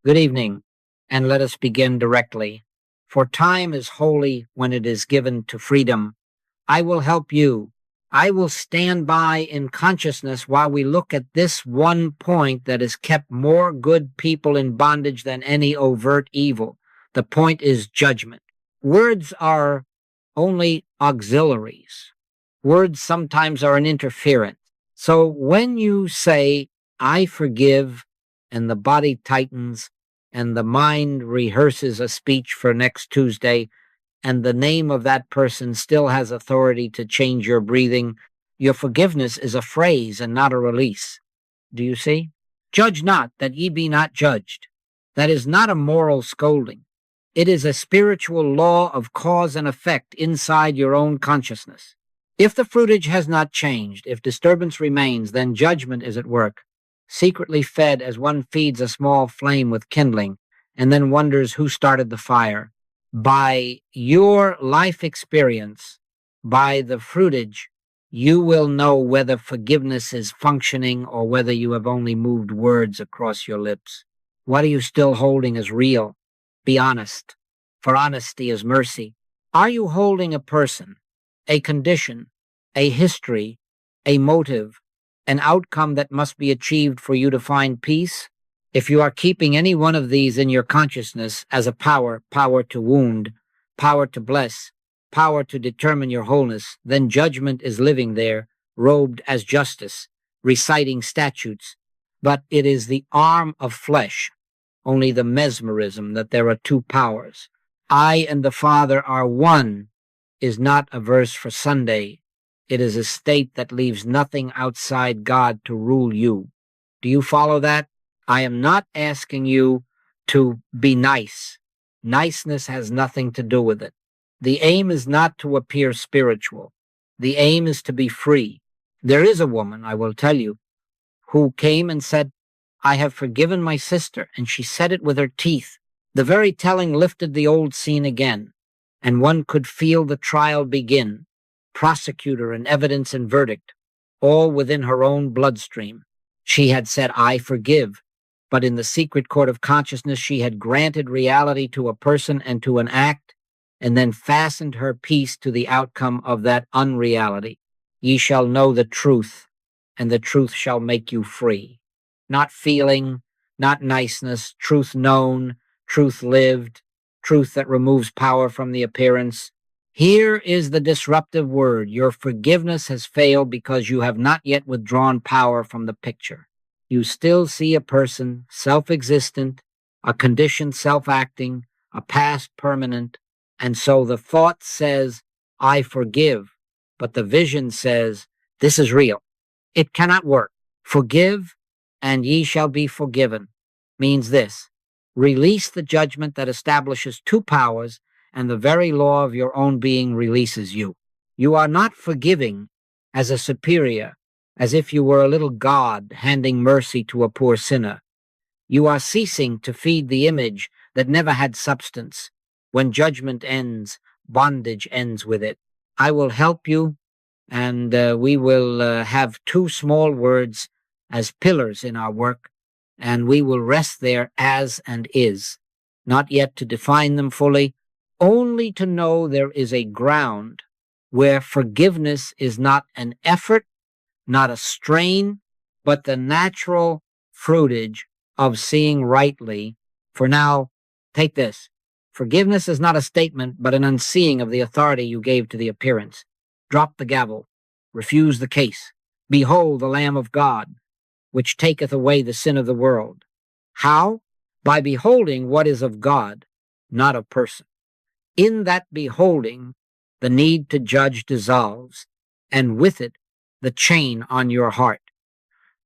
Good evening, and let us begin directly. For time is holy when it is given to freedom. I will help you. I will stand by in consciousness while we look at this one point that has kept more good people in bondage than any overt evil. The point is judgment. Words are only auxiliaries. Words sometimes are an interference. So when you say, I forgive, and the body tightens, and the mind rehearses a speech for next Tuesday, and the name of that person still has authority to change your breathing, your forgiveness is a phrase and not a release. Do you see? Judge not, that ye be not judged. That is not a moral scolding. It is a spiritual law of cause and effect inside your own consciousness. If the fruitage has not changed, if disturbance remains, then judgment is at work, secretly fed as one feeds a small flame with kindling, and then wonders who started the fire. By your life experience, by the fruitage, you will know whether forgiveness is functioning or whether you have only moved words across your lips. What are you still holding as real? Be honest, for honesty is mercy. Are you holding a person, a condition, a history, a motive, an outcome that must be achieved for you to find peace? If you are keeping any one of these in your consciousness as a power to wound, power to bless, power to determine your wholeness, then judgment is living there, robed as justice, reciting statutes. But it is the arm of flesh, only the mesmerism that there are two powers. I and the Father are one is not a verse for Sunday. It is a state that leaves nothing outside God to rule you. Do you follow that? I am not asking you to be nice. Niceness has nothing to do with it. The aim is not to appear spiritual. The aim is to be free. There is a woman, I will tell you, who came and said, I have forgiven my sister, and she said it with her teeth. The very telling lifted the old scene again, and one could feel the trial begin, prosecutor and evidence and verdict, all within her own bloodstream. She had said, I forgive, but in the secret court of consciousness she had granted reality to a person and to an act, and then fastened her peace to the outcome of that unreality. Ye shall know the truth, and the truth shall make you free. Not feeling, not niceness, truth known, truth lived, truth that removes power from the appearance. Here is the disruptive word. Your forgiveness has failed because you have not yet withdrawn power from the picture. You still see a person, self-existent, a condition self-acting, a past permanent, and so the thought says, I forgive, but the vision says, this is real. It cannot work. Forgive, and ye shall be forgiven, means this. Release the judgment that establishes two powers, and the very law of your own being releases you. You are not forgiving as a superior, as if you were a little God handing mercy to a poor sinner. You are ceasing to feed the image that never had substance. When judgment ends, bondage ends with it. I will help you, and we will have two small words as pillars in our work, and we will rest there as and is, not yet to define them fully, only to know there is a ground where forgiveness is not an effort, not a strain, but the natural fruitage of seeing rightly. For now, take this. Forgiveness is not a statement, but an unseeing of the authority you gave to the appearance. Drop the gavel. Refuse the case. Behold the Lamb of God, which taketh away the sin of the world. How? By beholding what is of God, not of person. In that beholding, the need to judge dissolves, and with it, the chain on your heart.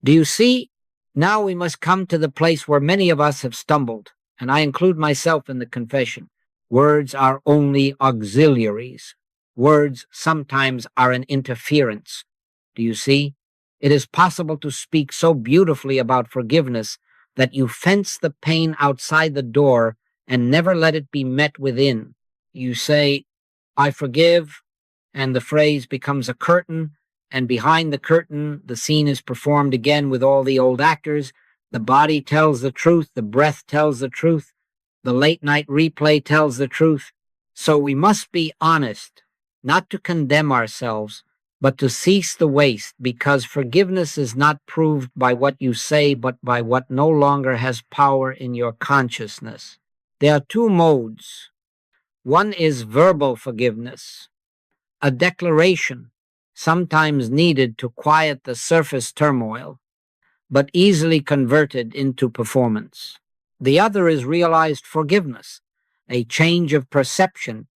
Do you see? Now we must come to the place where many of us have stumbled, and I include myself in the confession. Words are only auxiliaries. Words sometimes are an interference. Do you see? It is possible to speak so beautifully about forgiveness that you fence the pain outside the door and never let it be met within. You say, I forgive, and the phrase becomes a curtain, and behind the curtain, the scene is performed again with all the old actors, The body tells the truth, the breath tells the truth, the late night replay tells the truth. So we must be honest, not to condemn ourselves, but to cease the waste, because forgiveness is not proved by what you say, but by what no longer has power in your consciousness. There are two modes. One is verbal forgiveness, a declaration, sometimes needed to quiet the surface turmoil, but easily converted into performance. The other is realized forgiveness, a change of perception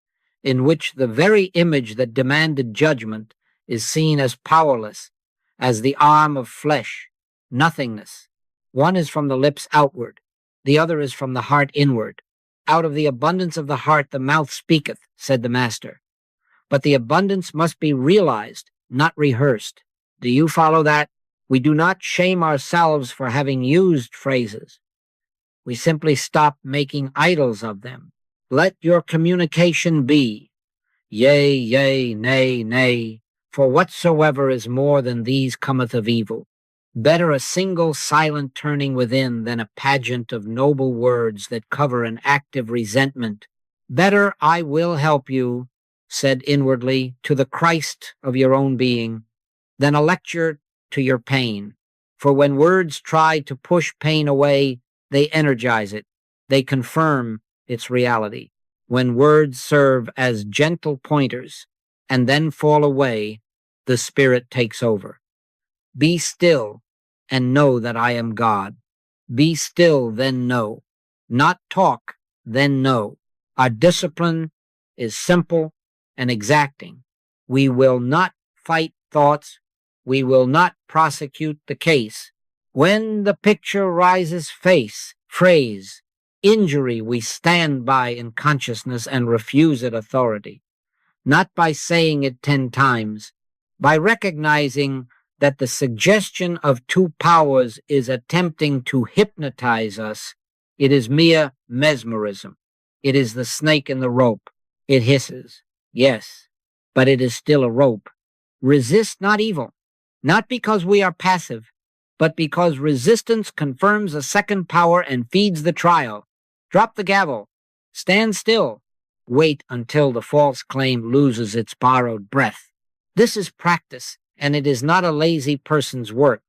in which the very image that demanded judgment is seen as powerless, as the arm of flesh, nothingness. One is from the lips outward, the other is from the heart inward. Out of the abundance of the heart the mouth speaketh, said the Master. But the abundance must be realized, not rehearsed. Do you follow that? We do not shame ourselves for having used phrases. We simply stop making idols of them. Let your communication be, yea, yea, nay, nay, for whatsoever is more than these cometh of evil. Better a single silent turning within than a pageant of noble words that cover an active resentment. Better I will help you, said inwardly, to the Christ of your own being, than a lecture to your pain. For when words try to push pain away, they energize it. They confirm its reality. When words serve as gentle pointers and then fall away, the Spirit takes over. Be still and know that I am God. Be still, then know. Not talk, then know. Our discipline is simple and exacting. We will not fight thoughts. We will not prosecute the case. When the picture rises phrase, injury we stand by in consciousness and refuse it authority. Not by saying it 10 times, by recognizing that the suggestion of two powers is attempting to hypnotize us. It is mere mesmerism. It is the snake in the rope. It hisses, yes, but it is still a rope. Resist not evil, not because we are passive, but because resistance confirms a second power and feeds the trial. Drop the gavel. Stand still. Wait until the false claim loses its borrowed breath. This is practice, and it is not a lazy person's work.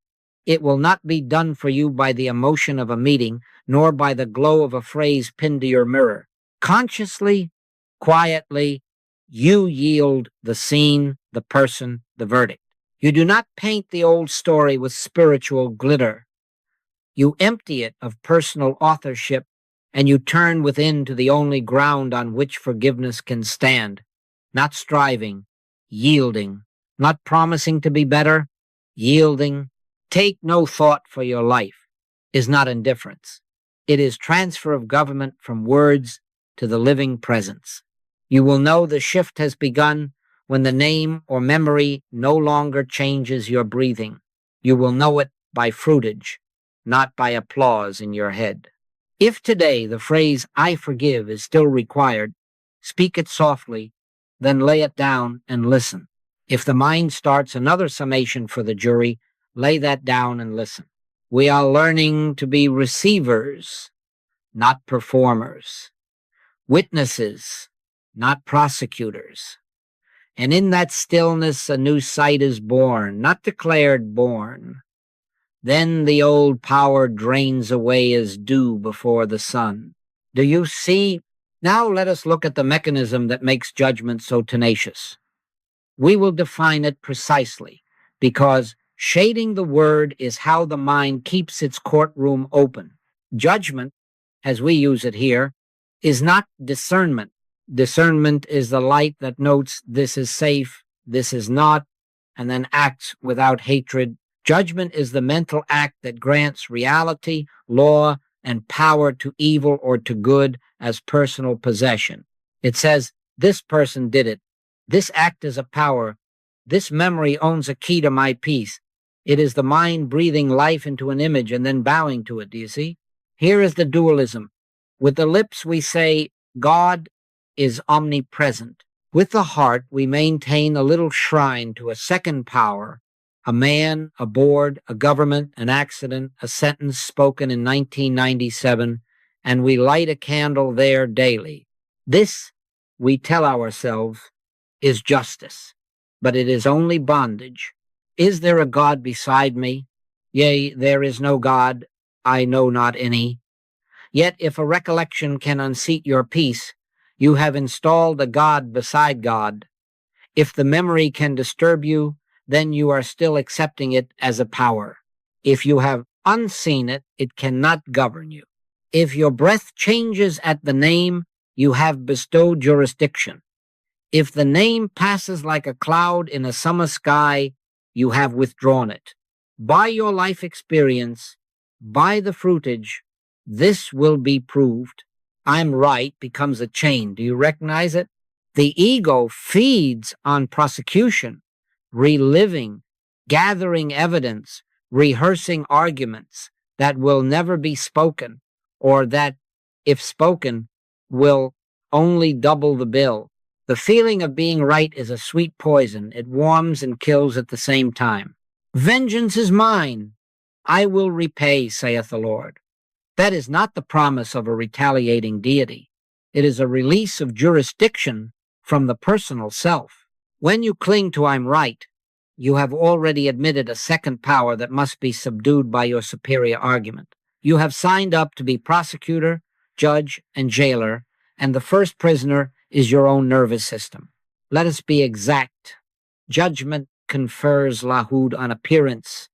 It will not be done for you by the emotion of a meeting, nor by the glow of a phrase pinned to your mirror. Consciously, quietly, you yield the scene, the person, the verdict. You do not paint the old story with spiritual glitter. You empty it of personal authorship, and you turn within to the only ground on which forgiveness can stand. Not striving, yielding. Not promising to be better, yielding. Take no thought for your life is not indifference. It is transfer of government from words to the living presence. You will know the shift has begun when the name or memory no longer changes your breathing. You will know it by fruitage, not by applause in your head. If today the phrase, I forgive, is still required, speak it softly, then lay it down and listen. If the mind starts another summation for the jury, lay that down and listen. We are learning to be receivers, not performers. Witnesses, not prosecutors. And in that stillness, a new sight is born, not declared born. Then the old power drains away as dew before the sun. Do you see? Now let us look at the mechanism that makes judgment so tenacious. We will define it precisely, because shading the word is how the mind keeps its courtroom open. Judgment, as we use it here, is not discernment. Discernment is the light that notes this is safe, this is not, and then acts without hatred. Judgment is the mental act that grants reality, law, and power to evil or to good as personal possession. It says, this person did it. This act is a power. This memory owns a key to my peace. It is the mind breathing life into an image and then bowing to it, do you see? Here is the dualism. With the lips we say, God is omnipresent. With the heart we maintain a little shrine to a second power, A man, a board, a government, an accident, a sentence spoken in 1997, and we light a candle there daily. This, we tell ourselves, is justice, but it is only bondage. Is there a God beside me? Yea, there is no God, I know not any. Yet if a recollection can unseat your peace, you have installed a God beside God. If the memory can disturb you, then you are still accepting it as a power. If you have unseen it, it cannot govern you. If your breath changes at the name, you have bestowed jurisdiction. If the name passes like a cloud in a summer sky, you have withdrawn it. By your life experience, by the fruitage, this will be proved. I'm right becomes a chain. Do you recognize it? The ego feeds on prosecution, reliving, gathering evidence, rehearsing arguments that will never be spoken, or that, if spoken, will only double the bill. The feeling of being right is a sweet poison. It warms and kills at the same time. Vengeance is mine. I will repay, saith the Lord. That is not the promise of a retaliating deity. It is a release of jurisdiction from the personal self. When you cling to I'm right, you have already admitted a second power that must be subdued by your superior argument. You have signed up to be prosecutor, judge, and jailer, and the first prisoner is your own nervous system. Let us be exact. Judgment confers lahud on appearance.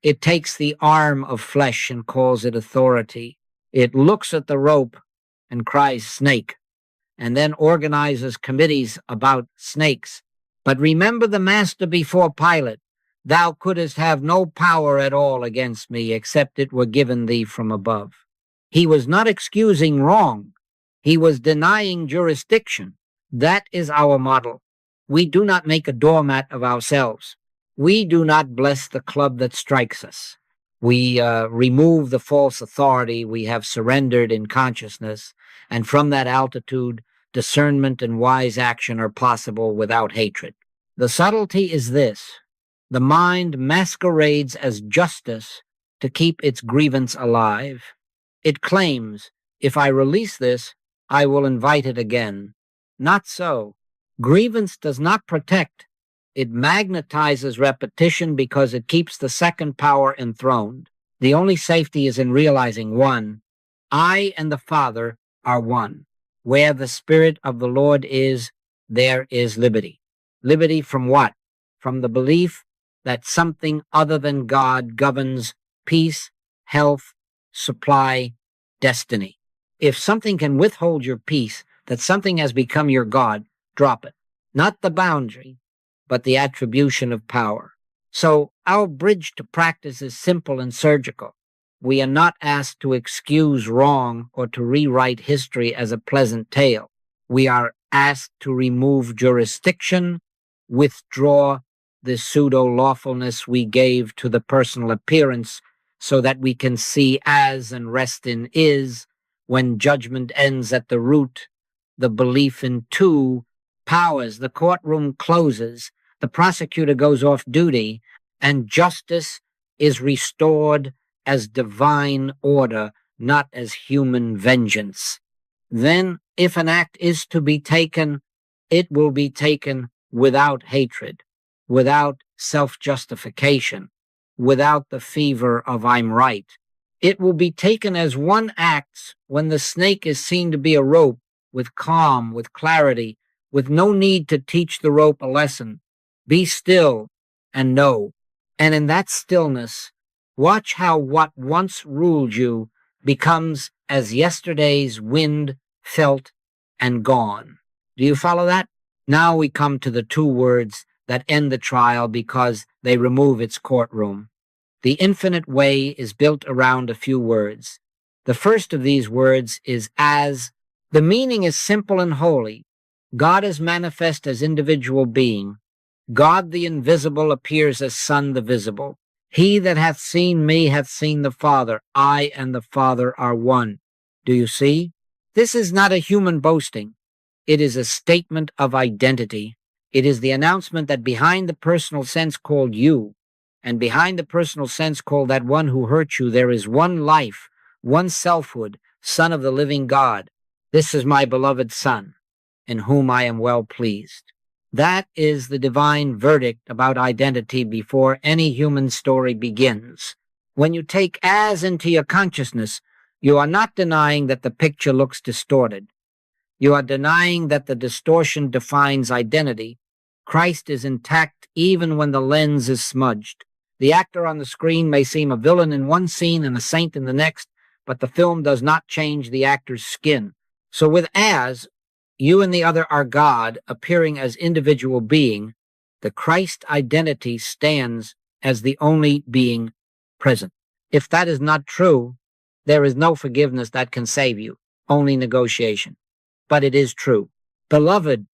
It takes the arm of flesh and calls it authority. It looks at the rope and cries snake, and then organizes committees about snakes. But remember the master before Pilate. Thou couldst have no power at all against me, except it were given thee from above. He was not excusing wrong. He was denying jurisdiction. That is our model. We do not make a doormat of ourselves. We do not bless the club that strikes us. We remove the false authority we have surrendered in consciousness, and from that altitude, discernment and wise action are possible without hatred. The subtlety is this. The mind masquerades as justice to keep its grievance alive. It claims, if I release this, I will invite it again. Not so. Grievance does not protect. It magnetizes repetition because it keeps the second power enthroned. The only safety is in realizing one. I and the Father are one. Where the Spirit of the Lord is, there is liberty. Liberty from what? From the belief that something other than God governs peace, health, supply, destiny. If something can withhold your peace, that something has become your God, drop it. Not the boundary, but the attribution of power. So our bridge to practice is simple and surgical. We are not asked to excuse wrong or to rewrite history as a pleasant tale. We are asked to remove jurisdiction, withdraw the pseudo-lawfulness we gave to the personal appearance so that we can see as and rest in is when judgment ends at the root, the belief in two powers. The courtroom closes, the prosecutor goes off duty, and justice is restored as divine order, not as human vengeance. Then, if an act is to be taken, it will be taken without hatred, without self-justification, without the fever of I'm right. It will be taken as one acts when the snake is seen to be a rope, with calm, with clarity, with no need to teach the rope a lesson. Be still and know. And in that stillness, watch how what once ruled you becomes as yesterday's wind felt and gone. Do you follow that? Now we come to the two words that end the trial because they remove its courtroom. The infinite way is built around a few words. The first of these words is as. The meaning is simple and holy. God is manifest as individual being. God the invisible appears as Son the visible. He that hath seen me hath seen the Father. I and the Father are one. Do you see? This is not a human boasting. It is a statement of identity. It is the announcement that behind the personal sense called you, And behind the personal sense called that one who hurt you, there is one life, one selfhood, Son of the living God. This is my beloved Son, in whom I am well pleased. That is the divine verdict about identity before any human story begins. When you take as into your consciousness, you are not denying that the picture looks distorted. You are denying that the distortion defines identity. Christ is intact even when the lens is smudged. The actor on the screen may seem a villain in one scene and a saint in the next, but the film does not change the actor's skin. So with as, you and the other are God, appearing as individual being, the Christ identity stands as the only being present. If that is not true, there is no forgiveness that can save you, only negotiation. But it is true. Beloved,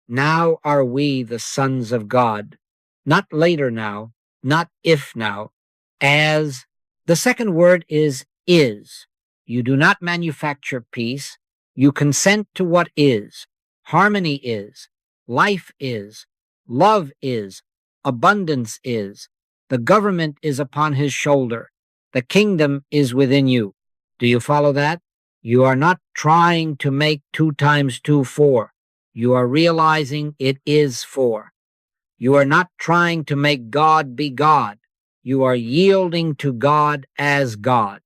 now are we the sons of God. Not later now, not if now, as. The second word is. You do not manufacture peace. You consent to what is. Harmony is. Life is. Love is. Abundance is. The government is upon his shoulder. The kingdom is within you. Do you follow that? You are not trying to make 2 times 2 4. You are realizing it is 4. You are not trying to make God be God. You are yielding to God as God.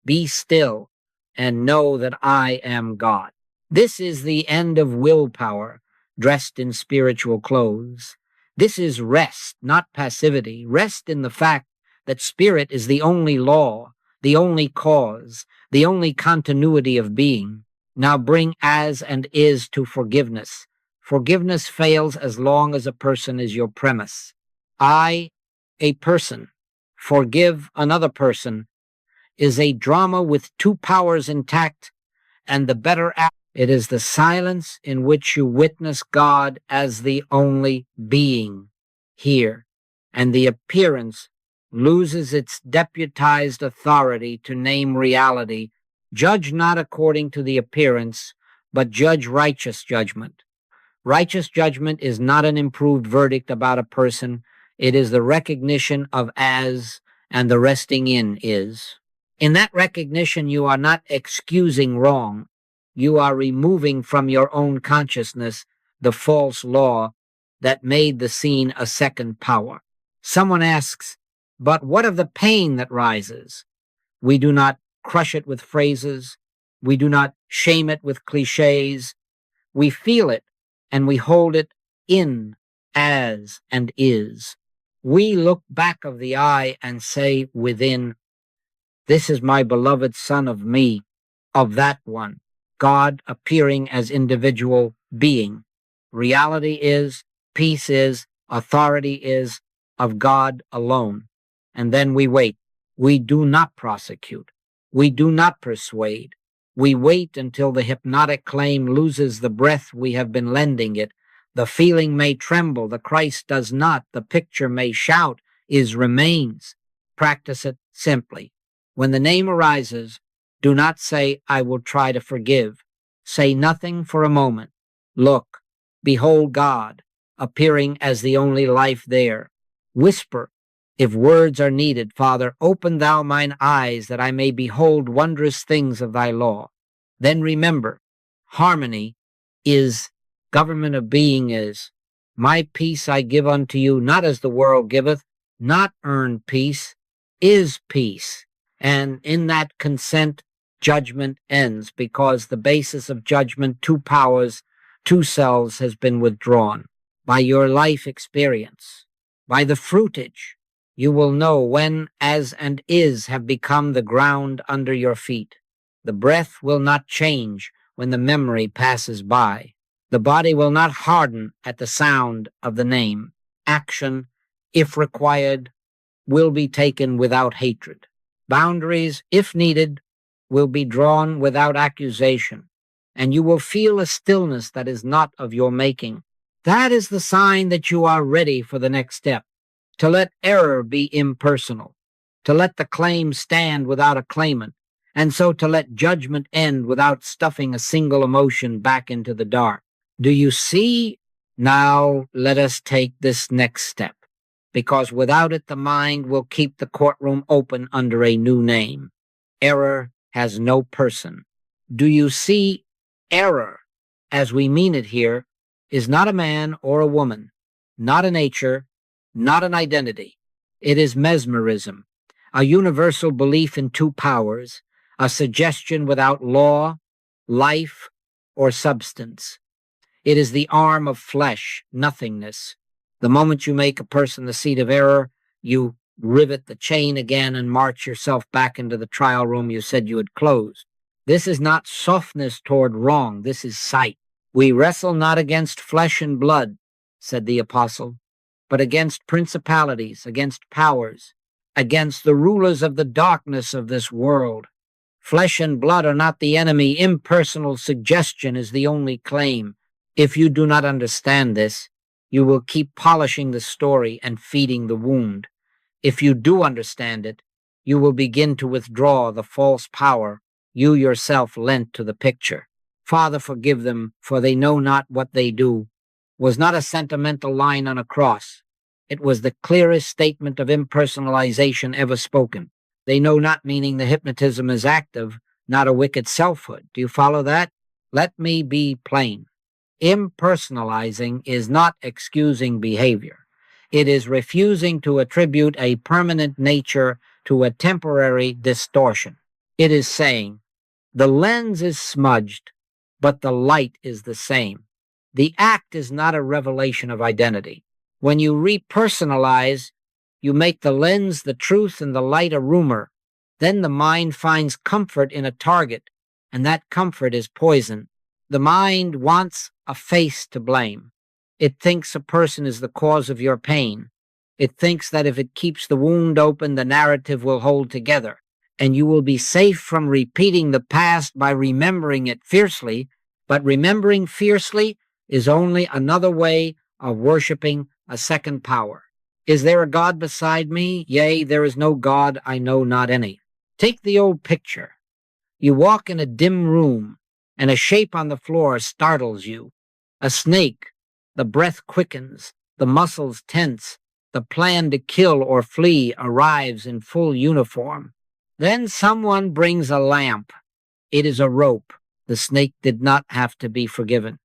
Be still and know that I am God. This is the end of willpower, dressed in spiritual clothes. This is rest, not passivity. Rest in the fact that spirit is the only law, the only cause, the only continuity of being. Now bring as and is to forgiveness. Forgiveness fails as long as a person is your premise. I, a person, forgive another person is a drama with 2 powers intact, and the better act. It is the silence in which you witness God as the only being here, and the appearance loses its deputized authority to name reality. Judge not according to the appearance, but judge righteous judgment. Righteous judgment is not an improved verdict about a person. It is the recognition of as, and the resting in is. In that recognition, you are not excusing wrong. You are removing from your own consciousness the false law that made the scene a second power. Someone asks, but what of the pain that rises? We do not crush it with phrases. We do not shame it with cliches. We feel it and we hold it in as and is. We look back of the eye and say within, this is my beloved Son of me, of that one. God appearing as individual being. Reality is, peace is, authority is of God alone. And then we wait. We do not prosecute. We do not persuade. We wait until the hypnotic claim loses the breath we have been lending it. The feeling may tremble, the Christ does not. The picture may shout, remains. Practice it simply. When the name arises, do not say, I will try to forgive. Say nothing for a moment. Look, behold God, appearing as the only life there. Whisper, if words are needed, Father, open thou mine eyes that I may behold wondrous things of thy law. Then remember, harmony is, government of being is. My peace I give unto you, not as the world giveth, not earned peace, is peace. And in that consent, judgment ends, because the basis of judgment, 2 powers, 2 selves, has been withdrawn. By your life experience, by the fruitage, you will know when as and is have become the ground under your feet. The breath will not change when the memory passes by. The body will not harden at the sound of the name. Action, if required, will be taken without hatred. Boundaries, if needed, will be drawn without accusation, and you will feel a stillness that is not of your making. That is the sign that you are ready for the next step, to let error be impersonal, to let the claim stand without a claimant, and so to let judgment end without stuffing a single emotion back into the dark. Do you see? Now let us take this next step. because without it the mind will keep the courtroom open under a new name. Error has no person. Do you see? Error, as we mean it here, is not a man or a woman, not a nature, not an identity. It is mesmerism, a universal belief in two powers, a suggestion without law, life, or substance. It is the arm of flesh, nothingness. The moment you make a person the seat of error, you rivet the chain again and march yourself back into the trial room you said you had closed. This is not softness toward wrong. This is sight. We wrestle not against flesh and blood, said the apostle, but against principalities, against powers, against the rulers of the darkness of this world. Flesh and blood are not the enemy. Impersonal suggestion is the only claim. If you do not understand this, you will keep polishing the story and feeding the wound. If you do understand it, you will begin to withdraw the false power you yourself lent to the picture. Father, forgive them, for they know not what they do, was not a sentimental line on a cross. It was the clearest statement of impersonalization ever spoken. They know not, meaning the hypnotism is active, not a wicked selfhood. Do you follow that? Let me be plain. Impersonalizing is not excusing behavior. It is refusing to attribute a permanent nature to a temporary distortion. It is saying, the lens is smudged, but the light is the same. The act is not a revelation of identity. When you repersonalize, you make the lens the truth and the light a rumor. Then the mind finds comfort in a target, and that comfort is poison. The mind wants a face to blame. It thinks a person is the cause of your pain. It thinks that if it keeps the wound open, the narrative will hold together, and you will be safe from repeating the past by remembering it fiercely. But remembering fiercely is only another way of worshiping a second power. Is there a God beside me? Yea, there is no God, I know not any. Take the old picture. You walk in a dim room, and a shape on the floor startles you. A snake. The breath quickens, the muscles tense, the plan to kill or flee arrives in full uniform. Then someone brings a lamp. It is a rope. The snake did not have to be forgiven,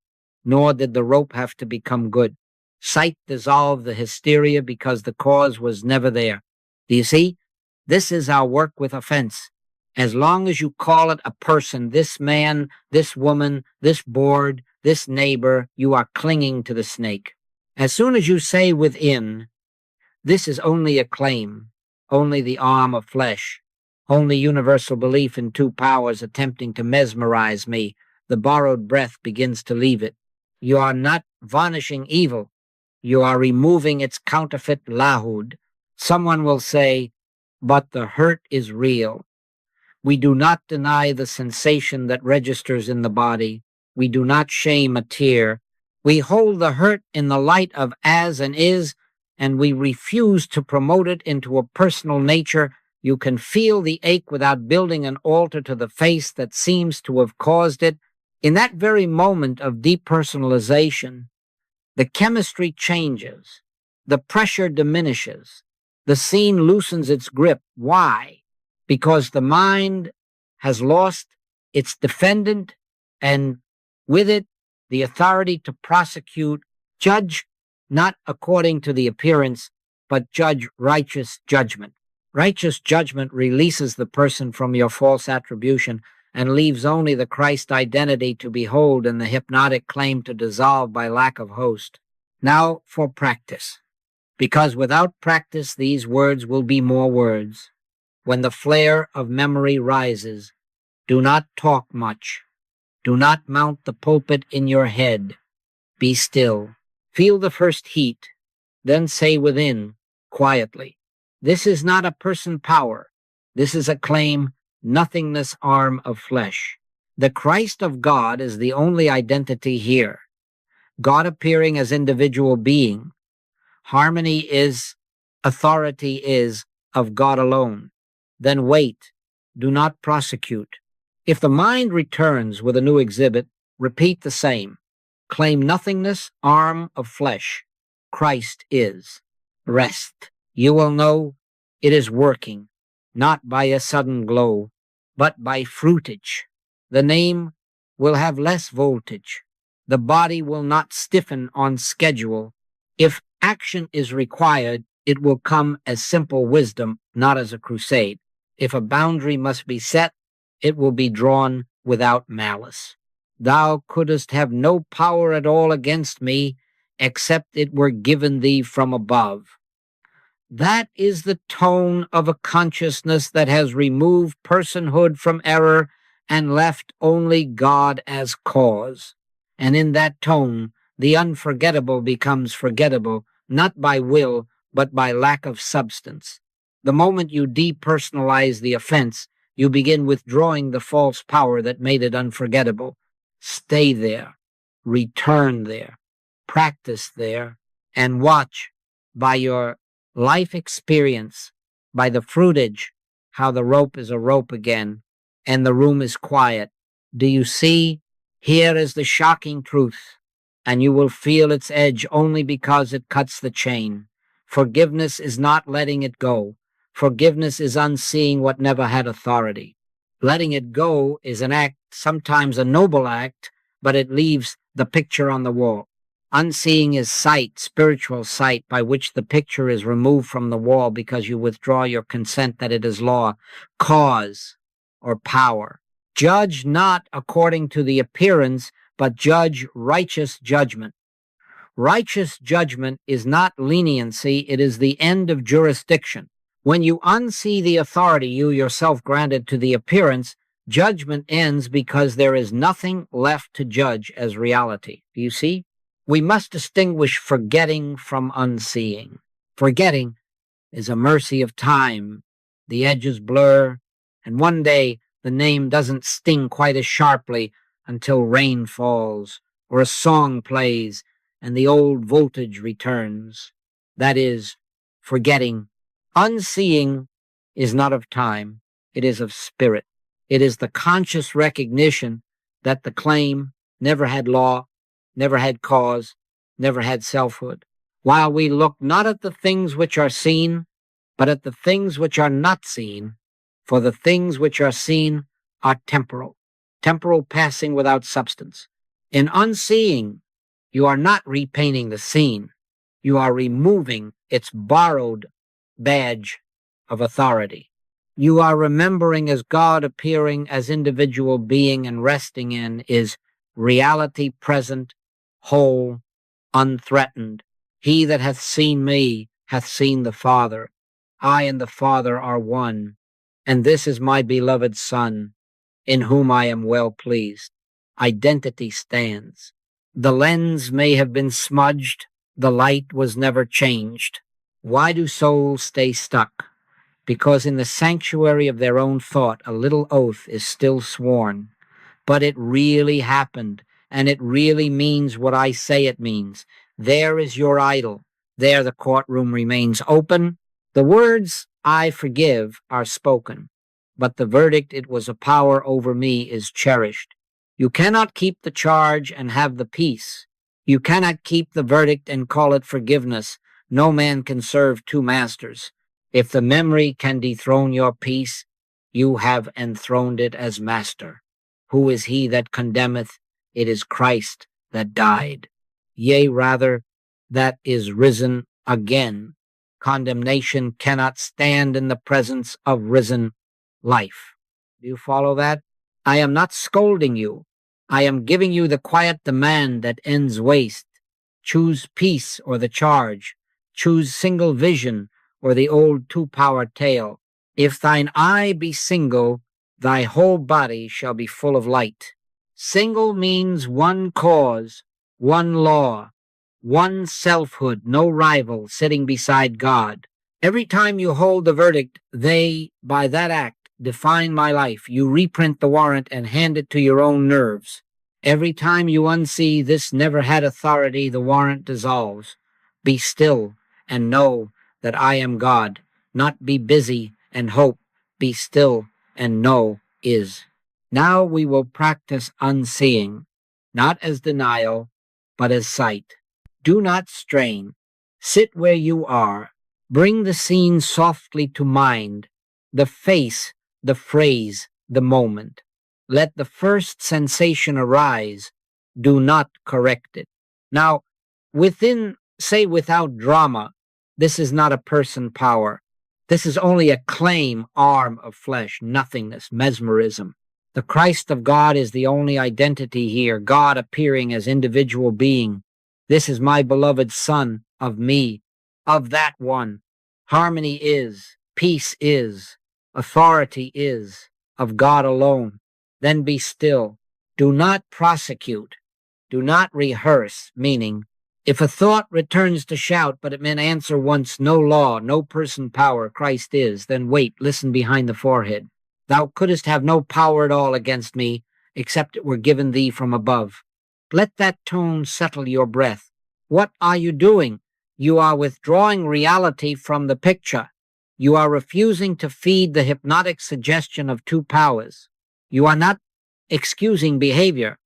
nor did the rope have to become good. Sight dissolved the hysteria because the cause was never there. Do you see? This is our work with offense. As long as you call it a person, this man, this woman, this board, this neighbor, you are clinging to the snake. As soon as you say within, this is only a claim, only the arm of flesh, only universal belief in two powers attempting to mesmerize me, the borrowed breath begins to leave it. You are not varnishing evil. You are removing its counterfeit lahud. Someone will say, but the hurt is real. We do not deny the sensation that registers in the body. We do not shame a tear. We hold the hurt in the light of as and is, and we refuse to promote it into a personal nature. You can feel the ache without building an altar to the face that seems to have caused it. In that very moment of depersonalization, the chemistry changes. The pressure diminishes. The scene loosens its grip. Why? Because the mind has lost its defendant, and with it, the authority to prosecute, judge not according to the appearance, but judge righteous judgment. Righteous judgment releases the person from your false attribution and leaves only the Christ identity to behold and the hypnotic claim to dissolve by lack of host. Now for practice, because without practice these words will be more words. When the flare of memory rises, do not talk much. Do not mount the pulpit in your head. Be still. Feel the first heat. Then say within, quietly, this is not a person power. This is a claim, nothingness arm of flesh. The Christ of God is the only identity here. God appearing as individual being. Harmony is, authority is, of God alone. Then wait. Do not prosecute. If the mind returns with a new exhibit, repeat the same. Claim nothingness, arm of flesh. Christ is. Rest. You will know it is working, not by a sudden glow, but by fruitage. The name will have less voltage. The body will not stiffen on schedule. If action is required, it will come as simple wisdom, not as a crusade. If a boundary must be set, it will be drawn without malice. Thou couldst have no power at all against me, except it were given thee from above. That is the tone of a consciousness that has removed personhood from error and left only God as cause. And in that tone, the unforgettable becomes forgettable, not by will, but by lack of substance. The moment you depersonalize the offense, you begin withdrawing the false power that made it unforgettable. Stay there, return there, practice there, and watch by your life experience, by the fruitage, how the rope is a rope again, and the room is quiet. Do you see? Here is the shocking truth, and you will feel its edge only because it cuts the chain. Forgiveness is not letting it go. Forgiveness is unseeing what never had authority. Letting it go is an act, sometimes a noble act, but it leaves the picture on the wall. Unseeing is sight, spiritual sight, by which the picture is removed from the wall because you withdraw your consent that it is law, cause, or power. Judge not according to the appearance, but judge righteous judgment. Righteous judgment is not leniency, it is the end of jurisdiction. When you unsee the authority you yourself granted to the appearance, judgment ends because there is nothing left to judge as reality. Do you see? We must distinguish forgetting from unseeing. Forgetting is a mercy of time. The edges blur, and one day the name doesn't sting quite as sharply until rain falls or a song plays and the old voltage returns. That is forgetting. Unseeing is not of time. It is of spirit. It is the conscious recognition that the claim never had law, never had cause, never had selfhood. While we look not at the things which are seen, but at the things which are not seen, for the things which are seen are temporal, temporal passing without substance. In unseeing, you are not repainting the scene. You are removing its borrowed badge of authority. You are remembering as God appearing as individual being and resting in is reality present, whole, unthreatened. He that hath seen me hath seen the Father. I and the Father are one, and this is my beloved Son, in whom I am well pleased. Identity stands. The lens may have been smudged, the light was never changed. Why do souls stay stuck? Because in the sanctuary of their own thought, a little oath is still sworn. But it really happened, and it really means what I say it means. There is your idol. There the courtroom remains open. The words, I forgive, are spoken, but the verdict, it was a power over me, is cherished. You cannot keep the charge and have the peace. You cannot keep the verdict and call it forgiveness. No man can serve two masters. If the memory can dethrone your peace, you have enthroned it as master. Who is he that condemneth? It is Christ that died. Yea, rather, that is risen again. Condemnation cannot stand in the presence of risen life. Do you follow that? I am not scolding you. I am giving you the quiet demand that ends waste. Choose peace or the charge. Choose single vision or the old two-power tale. If thine eye be single, thy whole body shall be full of light. Single means one cause, one law, one selfhood, no rival sitting beside God. Every time you hold the verdict, they, by that act, define my life. You reprint the warrant and hand it to your own nerves. Every time you unsee this never had authority, the warrant dissolves. Be still and know that I am God. Not be busy and hope. Be still and know is. Now we will practice unseeing, not as denial, but as sight. Do not strain. Sit where you are. Bring the scene softly to mind, the face, the phrase, the moment. Let the first sensation arise. Do not correct it. Now, without drama, this is not a person power. This is only a claim, arm of flesh, nothingness, mesmerism. The Christ of God is the only identity here, God appearing as individual being. This is my beloved Son, of me, of that one. Harmony is, peace is, authority is, of God alone. Then be still. Do not prosecute. Do not rehearse, meaning, if a thought returns to shout, but it may answer once, no law, no person power, Christ is, then wait, listen behind the forehead. Thou couldst have no power at all against me, except it were given thee from above. Let that tone settle your breath. What are you doing? You are withdrawing reality from the picture. You are refusing to feed the hypnotic suggestion of two powers. You are not excusing behavior.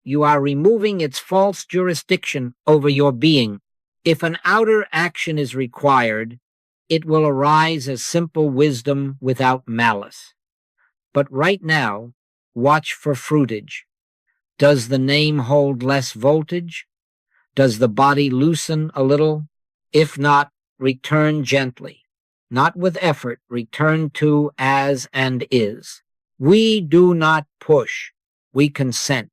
You are removing its false jurisdiction over your being. If an outer action is required, it will arise as simple wisdom without malice. But right now, watch for fruitage. Does the name hold less voltage? Does the body loosen a little? If not, return gently. Not with effort, return to as and is. We do not push, we consent.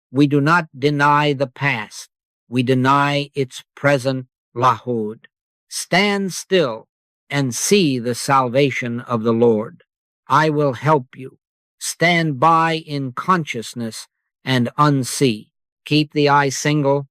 We do not deny the past, we deny its present lahud. Stand still and see the salvation of the Lord. I will help you. Stand by in consciousness and unsee. Keep the eye single,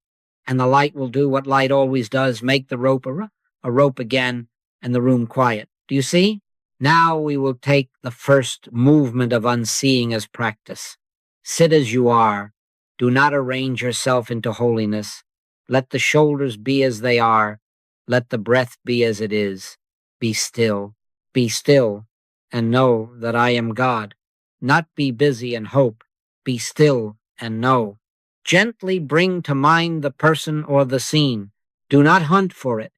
and the light will do what light always does, make the rope a rope again, and the room quiet. Do you see? Now we will take the first movement of unseeing as practice. Sit as you are. Do not arrange yourself into holiness. Let the shoulders be as they are. Let the breath be as it is. Be still, and know that I am God. Not be busy and hope. Be still and know. Gently bring to mind the person or the scene. Do not hunt for it.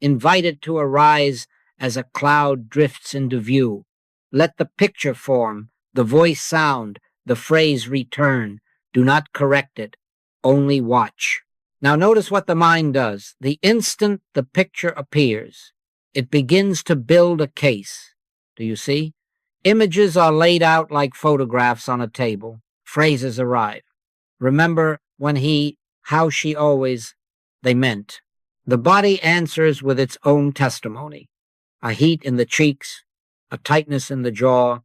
Invite it to arise as a cloud drifts into view. Let the picture form, the voice sound, the phrase return. Do not correct it. Only watch. Now notice what the mind does. The instant the picture appears, it begins to build a case. Do you see? Images are laid out like photographs on a table. Phrases arrive. Remember when how she always, they meant. The body answers with its own testimony. A heat in the cheeks, a tightness in the jaw,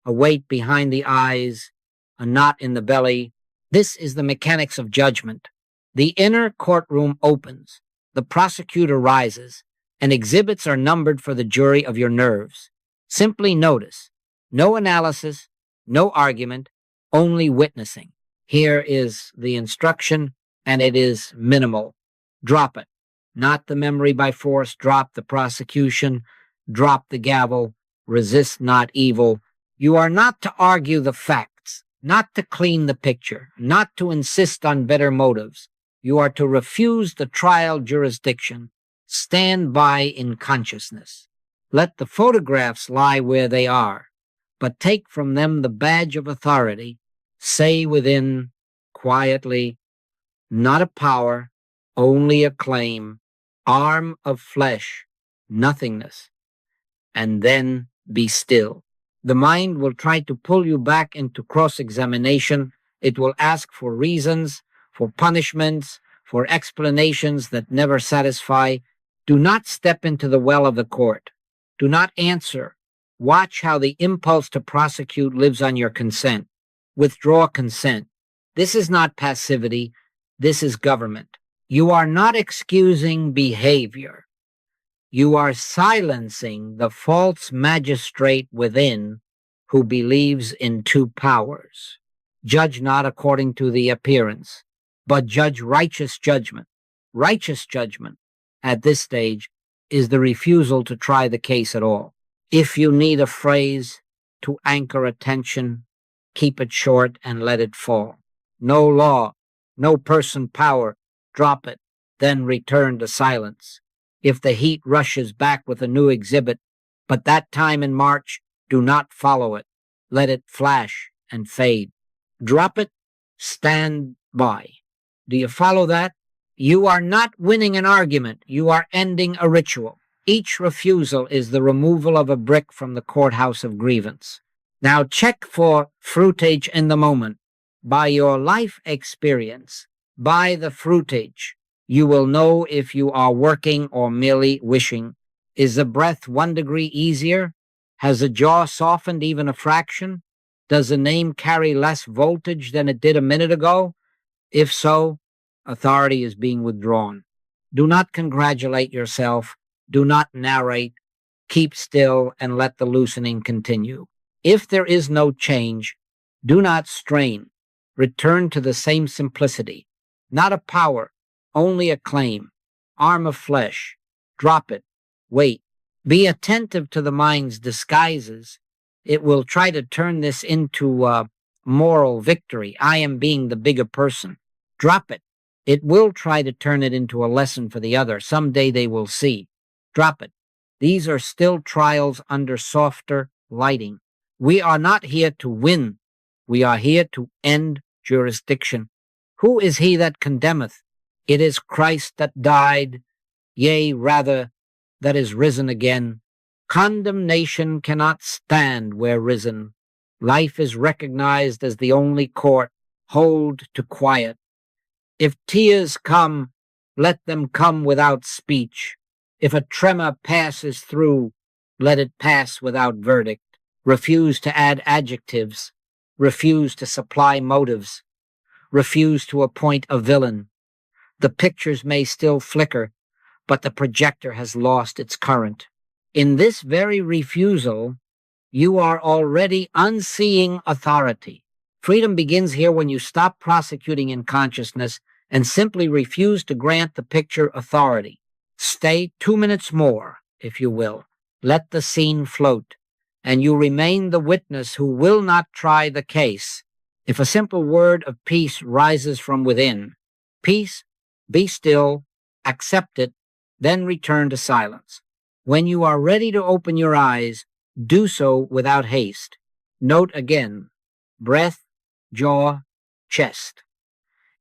a weight behind the eyes, a knot in the belly. This is the mechanics of judgment. The inner courtroom opens. The prosecutor rises, and exhibits are numbered for the jury of your nerves. Simply notice. No analysis, no argument, only witnessing. Here is the instruction, and it is minimal. Drop it. Not the memory by force. Drop the prosecution. Drop the gavel. Resist not evil. You are not to argue the facts, not to clean the picture, not to insist on better motives. You are to refuse the trial jurisdiction. Stand by in consciousness. Let the photographs lie where they are, but take from them the badge of authority. Say within, quietly, not a power, only a claim, arm of flesh, nothingness, and then be still. The mind will try to pull you back into cross-examination. It will ask for reasons, for punishments, for explanations that never satisfy. Do not step into the well of the court. Do not answer. Watch how the impulse to prosecute lives on your consent. Withdraw consent. This is not passivity. This is government. You are not excusing behavior. You are silencing the false magistrate within who believes in two powers. Judge not according to the appearance, but judge righteous judgment. Righteous judgment, at this stage, is the refusal to try the case at all. If you need a phrase to anchor attention, keep it short and let it fall. No law, no person power, drop it, then return to silence. if the heat rushes back with a new exhibit, but that time in March, do not follow it. Let it flash and fade. Drop it, stand by. Do you follow that? You are not winning an argument. You are ending a ritual. Each refusal is the removal of a brick from the courthouse of grievance. Now check for fruitage in the moment. By your life experience, by the fruitage, you will know if you are working or merely wishing. Is the breath 1 degree easier? Has the jaw softened even a fraction? Does the name carry less voltage than it did a minute ago? If so, authority is being withdrawn. Do not congratulate yourself. Do not narrate. Keep still and let the loosening continue. If there is no change, do not strain. Return to the same simplicity. Not a power, only a claim. Arm of flesh. Drop it. Wait. Be attentive to the mind's disguises. It will try to turn this into a moral victory. I am being the bigger person. Drop it. It will try to turn it into a lesson for the other. Someday they will see. Drop it. These are still trials under softer lighting. We are not here to win. We are here to end jurisdiction. Who is he that condemneth? It is Christ that died, yea, rather, that is risen again. Condemnation cannot stand where risen. Life is recognized as the only court. Hold to quiet. If tears come, let them come without speech. If a tremor passes through, let it pass without verdict. Refuse to add adjectives. Refuse to supply motives. Refuse to appoint a villain. The pictures may still flicker, but the projector has lost its current. In this very refusal, you are already unseeing authority. Freedom begins here when you stop prosecuting in consciousness and simply refuse to grant the picture authority. Stay 2 minutes more, if you will. Let the scene float, and you remain the witness who will not try the case. If a simple word of peace rises from within, peace, be still, accept it, then return to silence. When you are ready to open your eyes, do so without haste. Note again, breath, jaw, chest.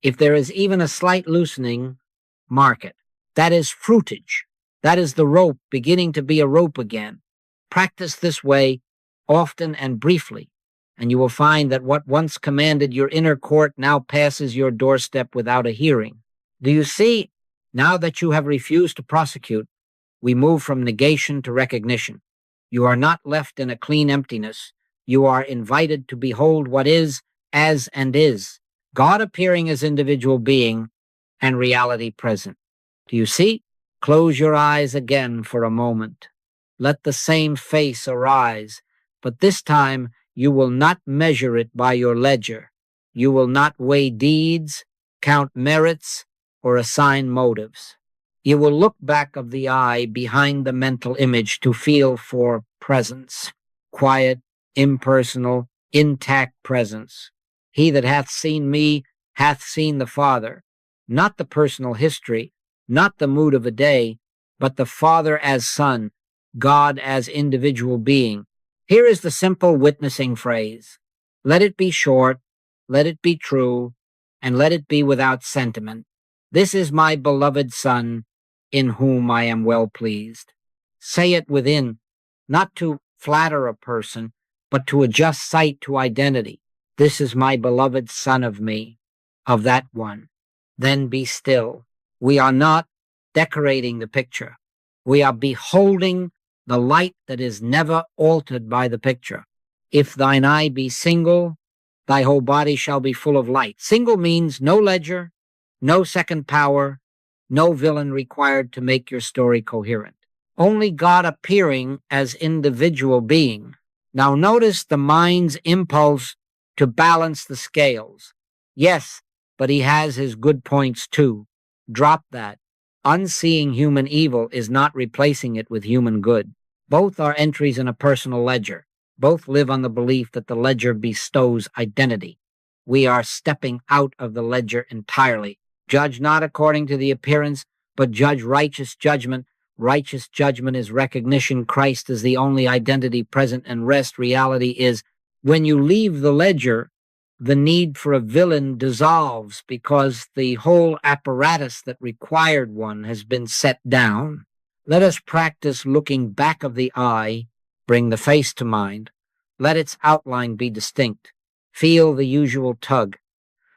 If there is even a slight loosening, mark it. That is fruitage. That is the rope beginning to be a rope again. Practice this way often and briefly, and you will find that what once commanded your inner court now passes your doorstep without a hearing. Do you see? Now that you have refused to prosecute, we move from negation to recognition. You are not left in a clean emptiness. You are invited to behold what is, as and is, God appearing as individual being and reality present. Do you see? Close your eyes again for a moment. Let the same face arise, but this time you will not measure it by your ledger. You will not weigh deeds, count merits, or assign motives. You will look back of the eye behind the mental image to feel for presence, quiet, impersonal, intact presence. He that hath seen me hath seen the Father, not the personal history, not the mood of a day, but the Father as Son, God as individual being. Here is the simple witnessing phrase. Let it be short, let it be true, and let it be without sentiment. This is my beloved Son, in whom I am well pleased. Say it within, not to flatter a person, but to adjust sight to identity. This is my beloved Son of me, of that one. Then be still. We are not decorating the picture. We are beholding the light that is never altered by the picture. If thine eye be single, thy whole body shall be full of light. Single means no ledger, no second power, no villain required to make your story coherent. Only God appearing as individual being. Now notice the mind's impulse to balance the scales. Yes, but he has his good points too. Drop that. Unseeing human evil is not replacing it with human good. Both are entries in a personal ledger. Both live on the belief that the ledger bestows identity. We are stepping out of the ledger entirely. Judge not according to the appearance, but judge righteous judgment Righteous judgment is recognition. Christ is the only identity present and rest. Reality is when you leave the ledger, the need for a villain dissolves because the whole apparatus that required one has been set down. Let us practice looking back of the eye, bring the face to mind. Let its outline be distinct. Feel the usual tug.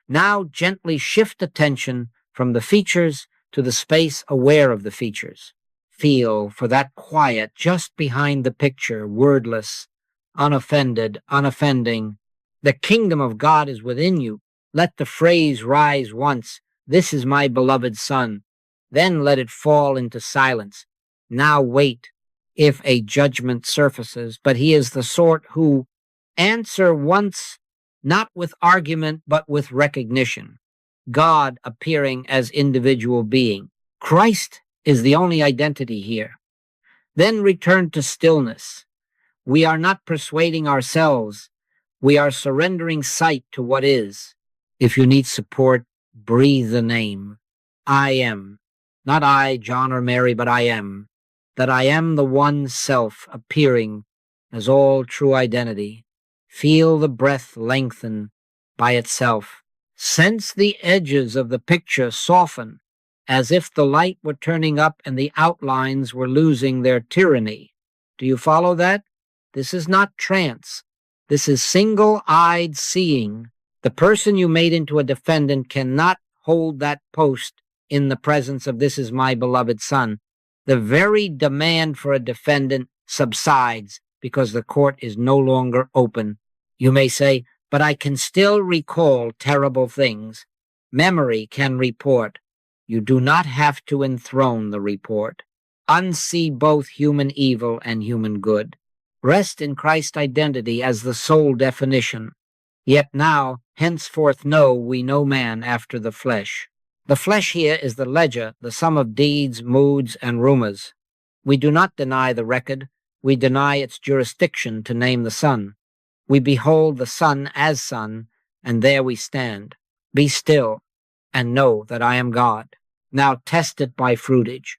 Now gently shift attention from the features to the space aware of the features. Feel for that quiet just behind the picture, wordless, unoffended, unoffending. The kingdom of God is within you. Let the phrase rise once, "This is my beloved Son." Then let it fall into silence. Now wait if a judgment surfaces, but he is the sort who answer once, not with argument, but with recognition. God appearing as individual being. Christ is the only identity here. Then return to stillness. We are not persuading ourselves. We are surrendering sight to what is. If you need support, breathe the name. I am. Not I, John or Mary, but I am. That I am the one self appearing as all true identity. Feel the breath lengthen by itself. Sense the edges of the picture soften, as if the light were turning up and the outlines were losing their tyranny. Do you follow that? This is not trance. This is single-eyed seeing. The person you made into a defendant cannot hold that post in the presence of "This is my beloved Son." The very demand for a defendant subsides because the court is no longer open. You may say, "But I can still recall terrible things." Memory can report. You do not have to enthrone the report. Unsee both human evil and human good. Rest in Christ's identity as the sole definition. Yet now, henceforth know we no man after the flesh. The flesh here is the ledger, the sum of deeds, moods, and rumors. We do not deny the record. We deny its jurisdiction to name the Son. We behold the Son as Son, and there we stand. Be still, and know that I am God. Now test it by fruitage.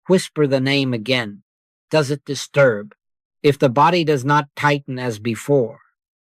Whisper the name again. Does it disturb? If the body does not tighten as before,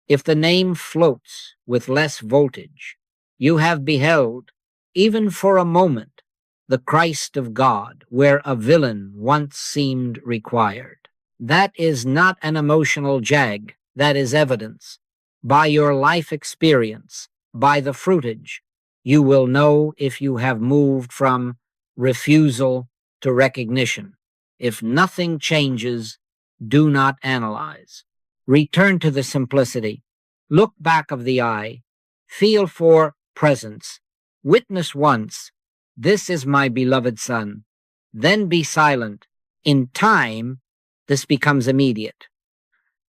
if the name floats with less voltage, you have beheld, even for a moment, the Christ of God, where a villain once seemed required. That is not an emotional jag. That is evidence. By your life experience, by the fruitage, you will know if you have moved from refusal to recognition. If nothing changes, do not analyze. Return to the simplicity. Look back of the eye. Feel for presence. Witness once, "This is my beloved Son." Then be silent. In time, this becomes immediate.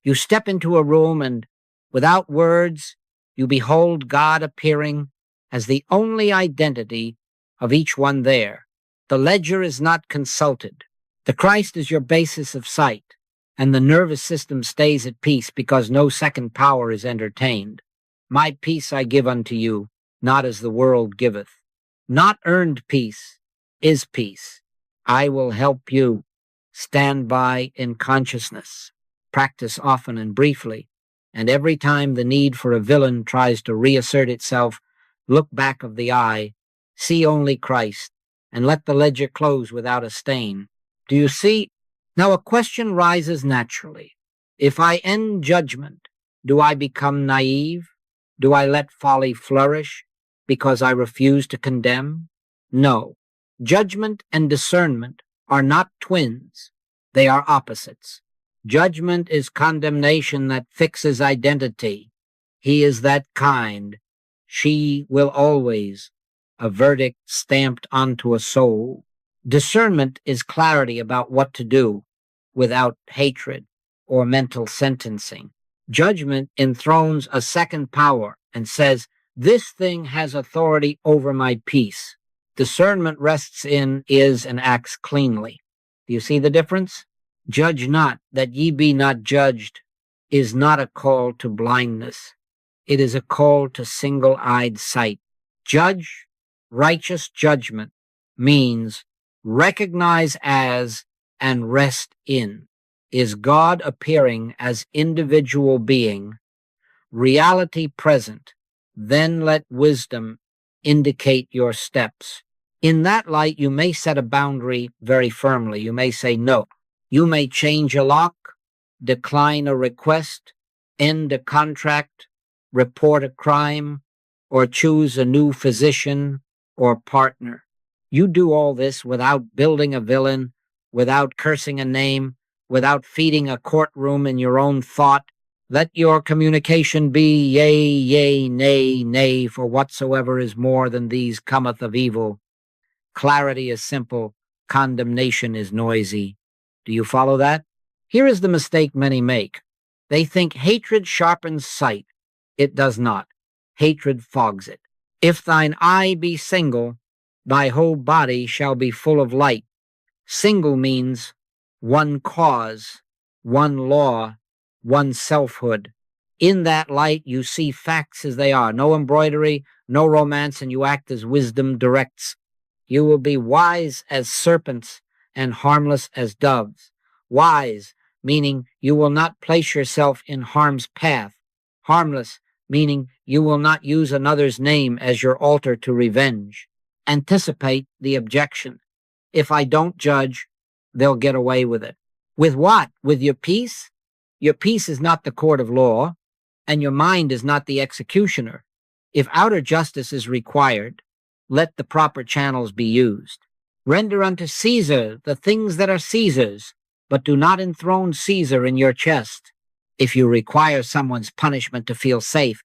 You step into a room and, without words, you behold God appearing as the only identity of each one there. The ledger is not consulted. The Christ is your basis of sight, and the nervous system stays at peace because no second power is entertained. My peace I give unto you, not as the world giveth. Not earned peace is peace. I will help you. Stand by in consciousness. Practice often and briefly, and every time the need for a villain tries to reassert itself, look back of the eye, see only Christ, and let the ledger close without a stain. Do you see? Now a question rises naturally. If I end judgment, do I become naive? Do I let folly flourish because I refuse to condemn? No. Judgment and discernment are not twins. They are opposites. Judgment is condemnation that fixes identity. He is that kind. She will always. A verdict stamped onto a soul. Discernment is clarity about what to do without hatred or mental sentencing. Judgment enthrones a second power and says, "This thing has authority over my peace." Discernment rests in, is, and acts cleanly. Do you see the difference? Judge not, that ye be not judged, is not a call to blindness. It is a call to single-eyed sight. Judge, righteous judgment, means recognize as and rest in is God appearing as individual being, reality present. Then let wisdom indicate your steps. In that light, you may set a boundary very firmly. You may say no. You may change a lock, decline a request, end a contract, report a crime, or choose a new physician or partner. You do all this without building a villain, without cursing a name, without feeding a courtroom in your own thought. Let your communication be yea, yea, nay, nay, for whatsoever is more than these cometh of evil. Clarity is simple, condemnation is noisy. Do you follow that? Here is the mistake many make. They think hatred sharpens sight. It does not. Hatred fogs it. If thine eye be single, thy whole body shall be full of light. Single means one cause, one law, one selfhood. In that light, you see facts as they are. No embroidery, no romance, and you act as wisdom directs. You will be wise as serpents and harmless as doves. Wise, meaning you will not place yourself in harm's path. Harmless, meaning you will not use another's name as your altar to revenge. Anticipate the objection. If I don't judge, they'll get away with it. With what? With your peace? Your peace is not the court of law, and your mind is not the executioner. If outer justice is required, let the proper channels be used. Render unto Caesar the things that are Caesar's, but do not enthrone Caesar in your chest. If you require someone's punishment to feel safe,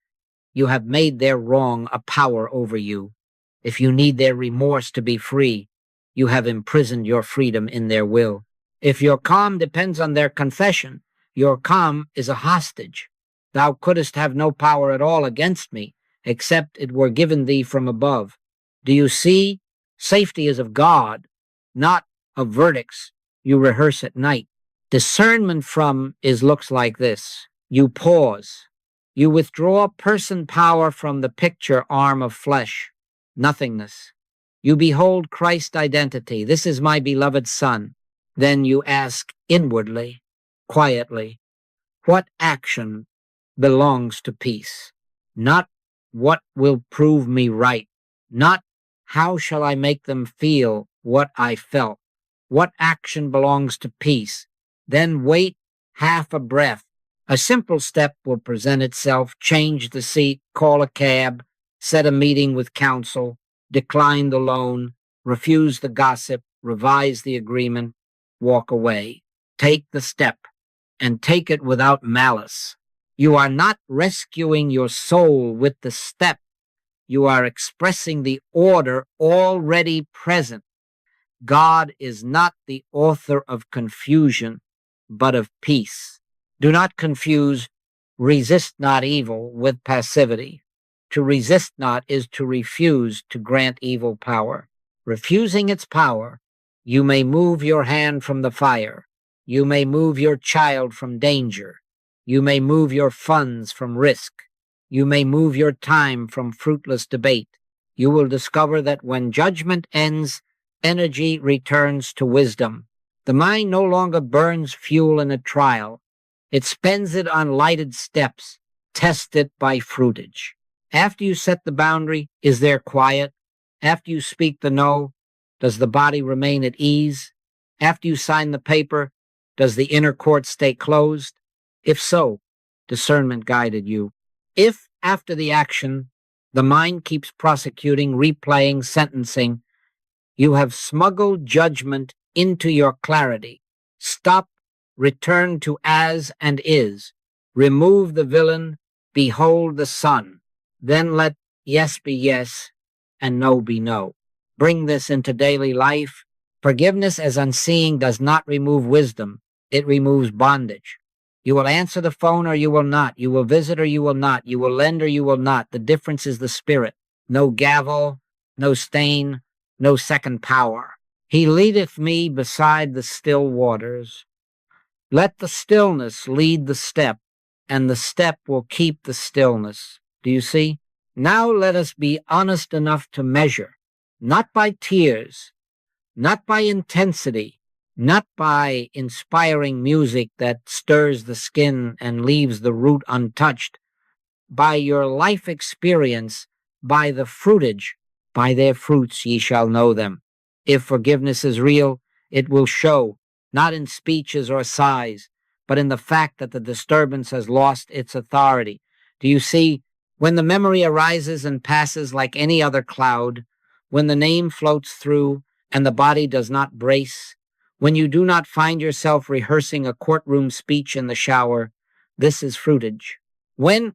you have made their wrong a power over you. If you need their remorse to be free, you have imprisoned your freedom in their will. If your calm depends on their confession, your calm is a hostage. Thou couldst have no power at all against me, except it were given thee from above. Do you see? Safety is of God, not of verdicts you rehearse at night. Discernment from looks like this. You pause. You withdraw person power from the picture arm of flesh, nothingness. You behold Christ identity. This is my beloved Son. Then you ask inwardly, quietly, what action belongs to peace? Not what will prove me right, not how shall I make them feel what I felt. What action belongs to peace? Then wait half a breath. A simple step will present itself. Change the seat, call a cab, set a meeting with counsel, decline the loan, refuse the gossip, revise the agreement, walk away. Take the step, and take it without malice. You are not rescuing your soul with the step. You are expressing the order already present. God is not the author of confusion, but of peace. Do not confuse resist not evil with passivity. To resist not is to refuse to grant evil power. Refusing its power, you may move your hand from the fire. You may move your child from danger. You may move your funds from risk. You may move your time from fruitless debate. You will discover that when judgment ends, energy returns to wisdom. The mind no longer burns fuel in a trial. It spends it on lighted steps. Test it by fruitage. After you set the boundary, is there quiet? After you speak the no, does the body remain at ease? After you sign the paper, does the inner court stay closed? If so, discernment guided you. If, after the action, the mind keeps prosecuting, replaying, sentencing, you have smuggled judgment into your clarity. Stop, return to as and is. Remove the villain, behold the Son. Then let yes be yes and no be no. Bring this into daily life. Forgiveness as unseeing does not remove wisdom. It removes bondage. You will answer the phone or you will not. You will visit or you will not. You will lend or you will not. The difference is the spirit. No gavel, no stain, no second power. He leadeth me beside the still waters. Let the stillness lead the step, and the step will keep the stillness. Do you see? Now let us be honest enough to measure, not by tears, not by intensity, not by inspiring music that stirs the skin and leaves the root untouched, by your life experience, by the fruitage, by their fruits ye shall know them. If forgiveness is real, it will show, not in speeches or sighs, but in the fact that the disturbance has lost its authority. Do you see, when the memory arises and passes like any other cloud, when the name floats through and the body does not brace, when you do not find yourself rehearsing a courtroom speech in the shower, this is fruitage. When,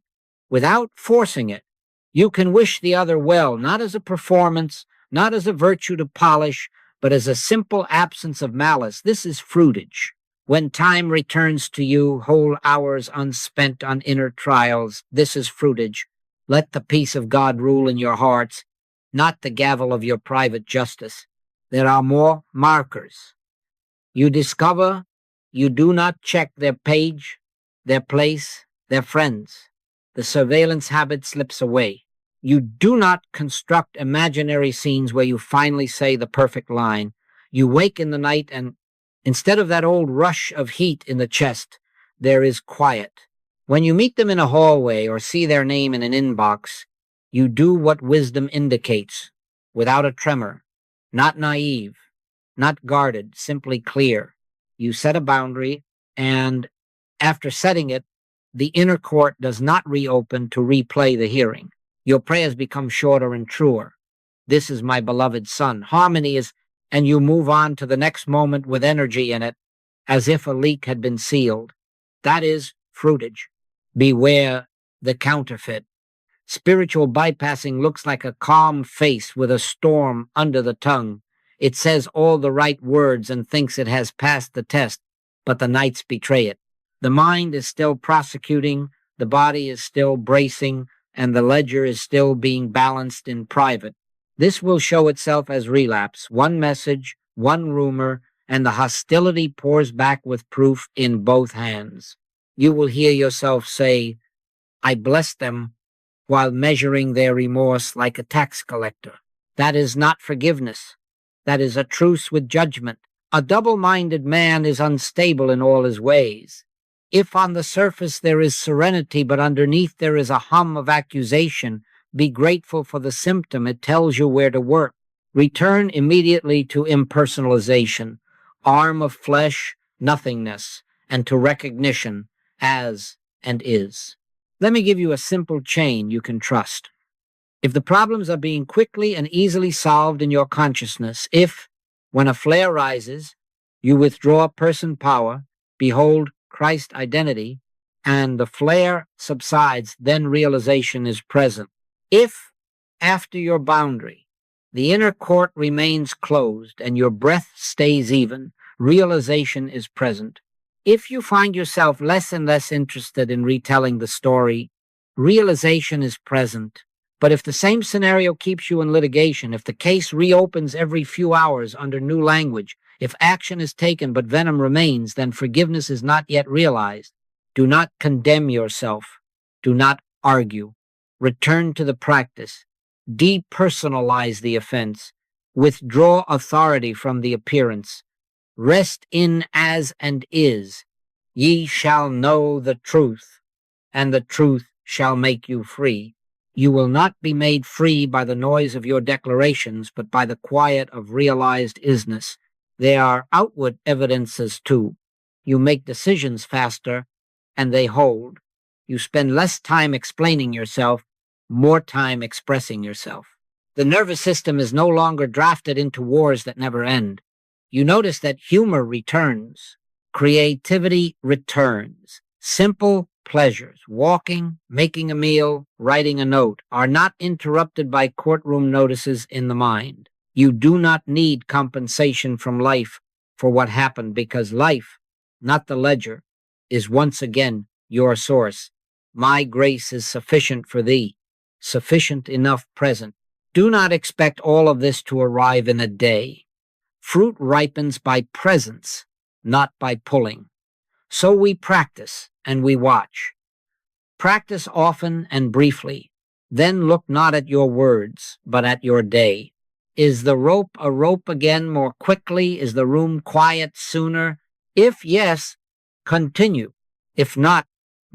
without forcing it, you can wish the other well, not as a performance, not as a virtue to polish, but as a simple absence of malice. This is fruitage. When time returns to you, whole hours unspent on inner trials, this is fruitage. Let the peace of God rule in your hearts, not the gavel of your private justice. There are more markers. You discover you do not check their page, their place, their friends. The surveillance habit slips away. You do not construct imaginary scenes where you finally say the perfect line. You wake in the night and instead of that old rush of heat in the chest, there is quiet. When you meet them in a hallway or see their name in an inbox, you do what wisdom indicates, without a tremor, not naive, not guarded, simply clear. You set a boundary, and after setting it, the inner court does not reopen to replay the hearing. Your prayers become shorter and truer. This is my beloved son. Harmony is, and you move on to the next moment with energy in it, as if a leak had been sealed. That is fruitage. Beware the counterfeit. Spiritual bypassing looks like a calm face with a storm under the tongue. It says all the right words and thinks it has passed the test, but the nights betray it. The mind is still prosecuting, the body is still bracing, and the ledger is still being balanced in private. This will show itself as relapse, one message, one rumor, and the hostility pours back with proof in both hands. You will hear yourself say, I bless them, while measuring their remorse like a tax collector. That is not forgiveness. That is a truce with judgment. A double-minded man is unstable in all his ways. If on the surface there is serenity, but underneath there is a hum of accusation, be grateful for the symptom. It tells you where to work. Return immediately to impersonalization, arm of flesh, nothingness, and to recognition as and is. Let me give you a simple chain you can trust. If the problems are being quickly and easily solved in your consciousness, if, when a flare rises, you withdraw person power, behold Christ identity, and the flare subsides, then realization is present. If, after your boundary, the inner court remains closed and your breath stays even, realization is present. If you find yourself less and less interested in retelling the story, realization is present. But if the same scenario keeps you in litigation, if the case reopens every few hours under new language, if action is taken but venom remains, then forgiveness is not yet realized. Do not condemn yourself. Do not argue. Return to the practice. Depersonalize the offense. Withdraw authority from the appearance. Rest in as and is. Ye shall know the truth, and the truth shall make you free. You will not be made free by the noise of your declarations, but by the quiet of realized isness. There are outward evidences too. You make decisions faster, and they hold. You spend less time explaining yourself, more time expressing yourself. The nervous system is no longer drafted into wars that never end. You notice that humor returns, creativity returns. Simple pleasures, walking, making a meal, writing a note, are not interrupted by courtroom notices in the mind. You do not need compensation from life for what happened, because life, not the ledger, is once again your source. My grace is sufficient for thee, sufficient enough present. Do not expect all of this to arrive in a day. Fruit ripens by presence, not by pulling. So we practice and we watch. Practice often and briefly. Then look not at your words, but at your day. Is the rope a rope again more quickly? Is the room quiet sooner? If yes, continue. If not,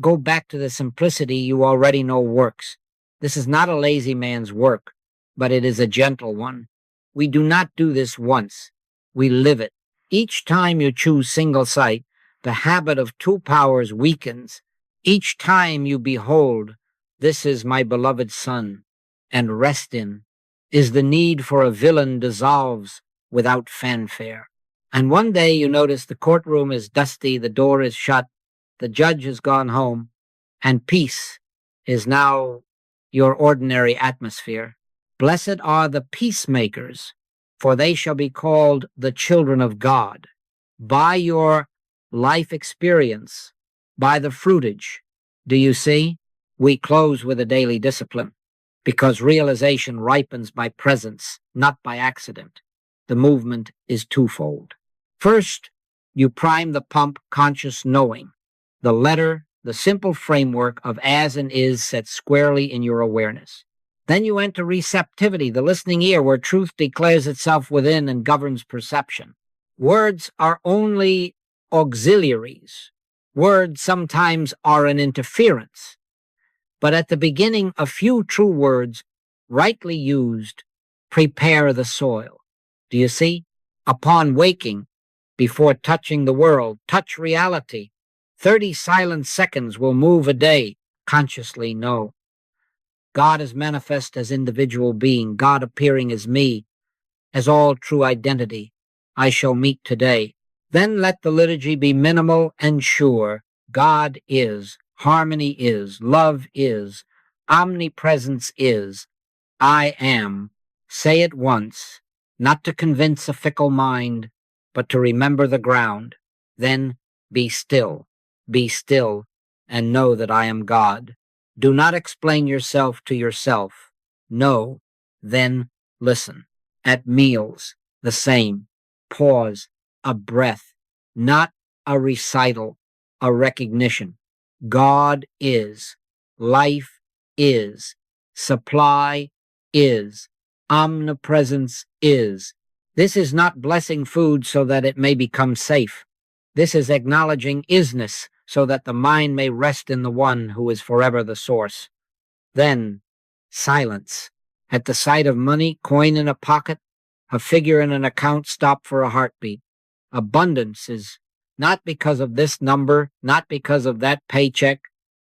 go back to the simplicity you already know works. This is not a lazy man's work, but it is a gentle one. We do not do this once. We live it. Each time you choose single sight, the habit of two powers weakens. Each time you behold, this is my beloved Son, and rest in, is the need for a villain dissolves without fanfare. And one day you notice the courtroom is dusty, the door is shut, the judge has gone home, and peace is now your ordinary atmosphere. Blessed are the peacemakers, for they shall be called the children of God. By your life experience, by the fruitage, do you see? We close with a daily discipline, because realization ripens by presence, not by accident. The movement is twofold. First, you prime the pump conscious knowing, the letter, the simple framework of as and is set squarely in your awareness. Then you enter receptivity, the listening ear where truth declares itself within and governs perception. Words are only auxiliaries. Words sometimes are an interference. But at the beginning, a few true words, rightly used, prepare the soil. Do you see? Upon waking, before touching the world, touch reality. 30 silent seconds will move a day. Consciously know. God is manifest as individual being, God appearing as me, as all true identity. I shall meet today. Then let the liturgy be minimal and sure. God is, harmony is, love is, omnipresence is, I am. Say it once, not to convince a fickle mind, but to remember the ground. Then be still, and know that I am God. Do not explain yourself to yourself. Know, then listen. At meals, the same. Pause, a breath, not a recital, a recognition. God is, life is, supply is, omnipresence is. This is not blessing food so that it may become safe. This is acknowledging isness so that the mind may rest in the one who is forever the source. Then, silence. At the sight of money, coin in a pocket, a figure in an account, stop for a heartbeat. Abundance is not because of this number, not because of that paycheck.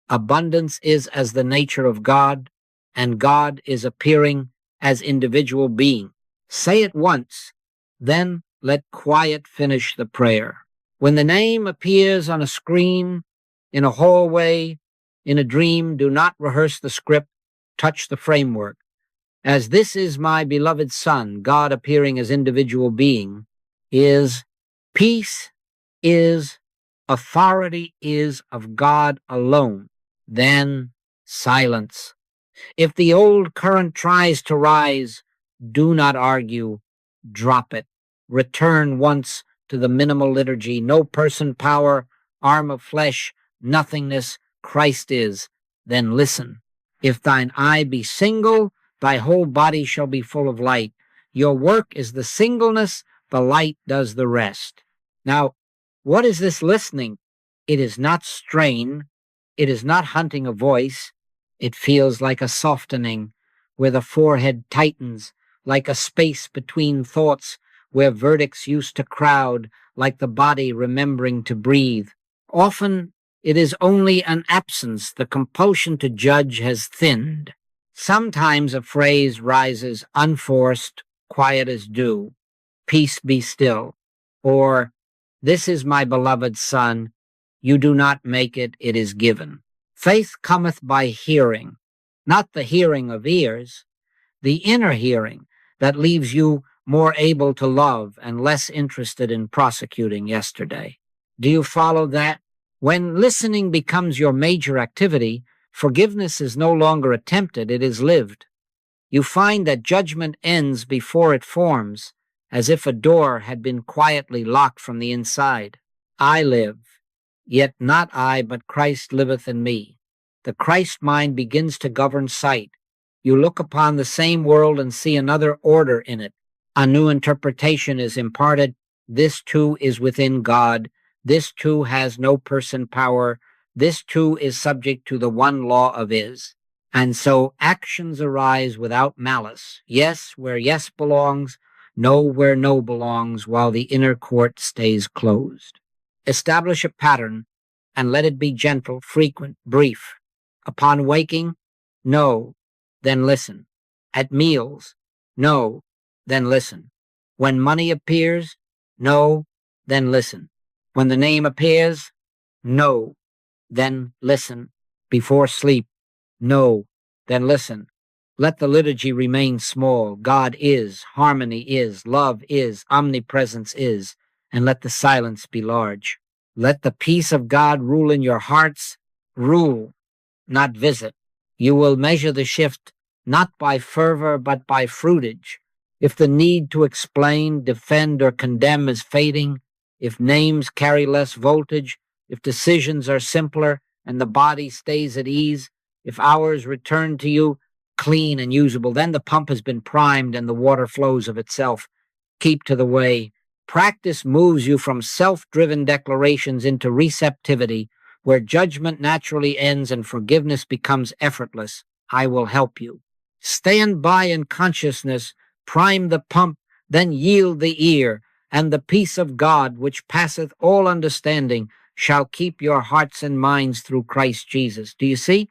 Abundance is as the nature of God, and God is appearing as individual being. Say it once, then let quiet finish the prayer. When the name appears on a screen, in a hallway, in a dream, do not rehearse the script, touch the framework. As this is my beloved Son, God appearing as individual being, is peace, is authority, is of God alone. Then silence. If the old current tries to rise, do not argue, drop it. Return once to the minimal liturgy, no person, power, arm of flesh, nothingness, Christ is. Then listen. If thine eye be single, thy whole body shall be full of light. Your work is the singleness, the light does the rest. Now, what is this listening? It is not strain. It is not hunting a voice. It feels like a softening, where the forehead tightens, like a space between thoughts, where verdicts used to crowd, like the body remembering to breathe. Often it is only an absence. The compulsion to judge has thinned. Sometimes a phrase rises unforced, quiet as dew. Peace be still. Or, this is my beloved Son. You do not make it, it is given. Faith cometh by hearing, not the hearing of ears, the inner hearing that leaves you more able to love and less interested in prosecuting yesterday. Do you follow that? When listening becomes your major activity, forgiveness is no longer attempted, it is lived. You find that judgment ends before it forms, as if a door had been quietly locked from the inside. I live, yet not I, but Christ liveth in me. The Christ mind begins to govern sight. You look upon the same world and see another order in it. A new interpretation is imparted. This too is within God. This too has no person power. This too is subject to the one law of is. And so actions arise without malice. Yes, where yes belongs, no where no belongs, while the inner court stays closed. Establish a pattern and let it be gentle, frequent, brief. Upon waking, no, then listen. At meals, no, then listen. When money appears, no, then listen. When the name appears, no, then listen. Before sleep, no, then listen. Let the liturgy remain small. God is, harmony is, love is, omnipresence is, and let the silence be large. Let the peace of God rule in your hearts. Rule, not visit. You will measure the shift not by fervor, but by fruitage. If the need to explain, defend, or condemn is fading, if names carry less voltage, if decisions are simpler and the body stays at ease, if hours return to you clean and usable, then the pump has been primed and the water flows of itself. Keep to the way. Practice moves you from self-driven declarations into receptivity, where judgment naturally ends and forgiveness becomes effortless. I will help you. Stand by in consciousness, prime the pump, then yield the ear, and the peace of God, which passeth all understanding, shall keep your hearts and minds through Christ Jesus. Do you see?